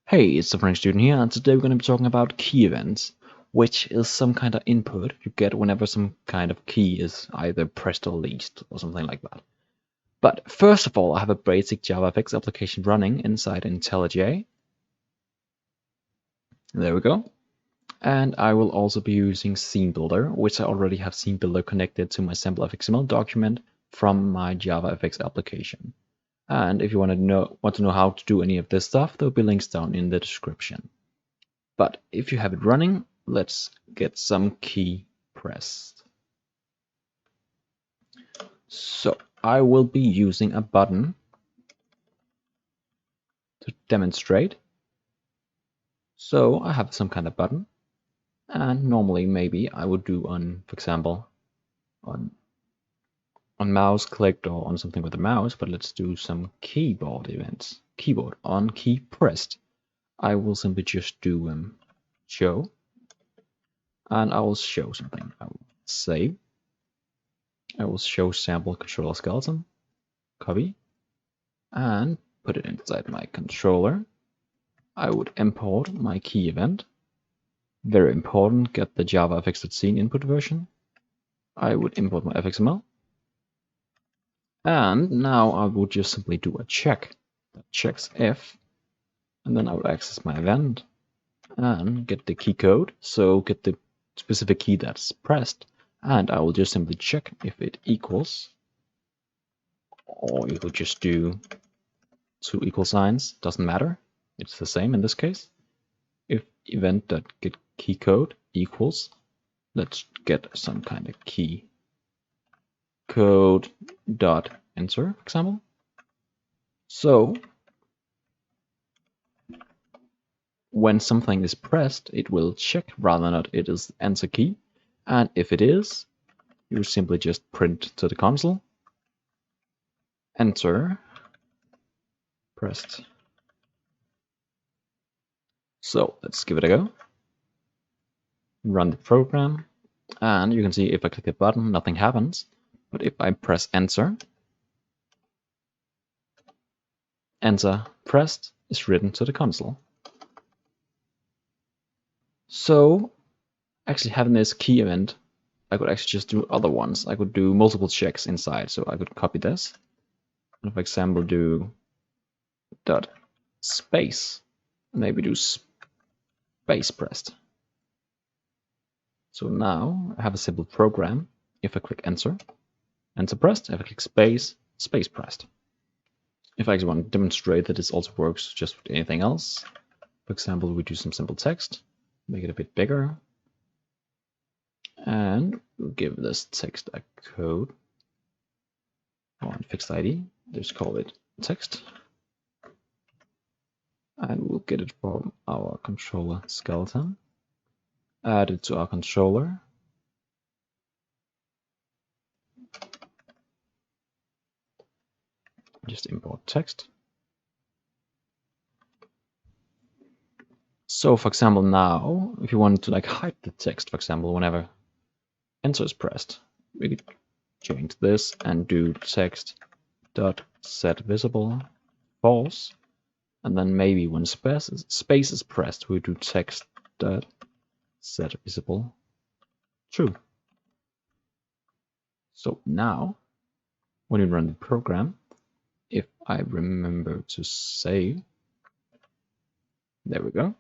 Hey, it's the French student here, and today we're going to be talking about key events, which is some kind of input you get whenever some kind of key is either pressed or released or something like that. But first of all, I have a basic JavaFX application running inside IntelliJ. There we go. And I will also be using Scene Builder, which I already have Scene Builder connected to my sample FXML document from my JavaFX application. And if you want to know how to do any of this stuff, there'll be links down in the description. But if you have it running, let's get some key pressed. So I will be using a button to demonstrate. So I have some kind of button, and normally maybe I would do on, for example, on mouse clicked or on something with a mouse, but let's do some keyboard events. Keyboard on key pressed. I will simply just do show, and I will show something. I will save. I will show sample controller skeleton, copy, and put it inside my controller. I would import my key event. Very important, get the JavaFX.scene input version. I would import my FXML. And now I would just simply do a check that checks if, and then I would access my event and get the key code. So get the specific key that's pressed, and I will just simply check if it equals, or you could just do two equal signs, doesn't matter. It's the same in this case. If event.getKeyCode equals, let's get some kind of key code dot enter, for example. So when something is pressed, it will check rather than not it is enter key, and if it is, you simply just print to the console enter pressed. So let's give it a go. Run the program, and you can see if I click the button, nothing happens. But if I press enter pressed is written to the console. So actually having this key event, I could actually just do other ones. I could do multiple checks inside. So I could copy this and for example do dot space, maybe do space pressed. So now I have a simple program. If I click enter pressed. If I click space pressed. If I actually want to demonstrate that this also works just with anything else, for example, we do some simple text, make it a bit bigger, and we'll give this text a code on fixed ID. Just call it text, and we'll get it from our controller skeleton, add it to our controller, just import text. So for example, now if you want to hide the text, for example, whenever enter is pressed, we could change this and do text dot set visible false, and then maybe when space is pressed, we do text dot set visible true. So now when you run the program, if I remember to save, there we go,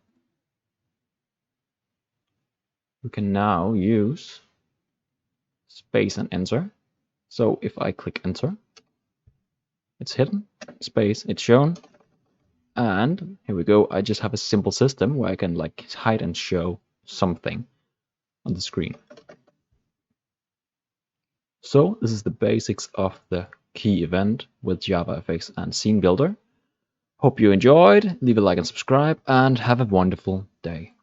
we can now use space and enter. So if I click enter, it's hidden, space, it's shown, and here we go. I just have a simple system where I can hide and show something on the screen. So this is the basics of the key event with JavaFX and Scene Builder. Hope you enjoyed. Leave a like and subscribe, and have a wonderful day.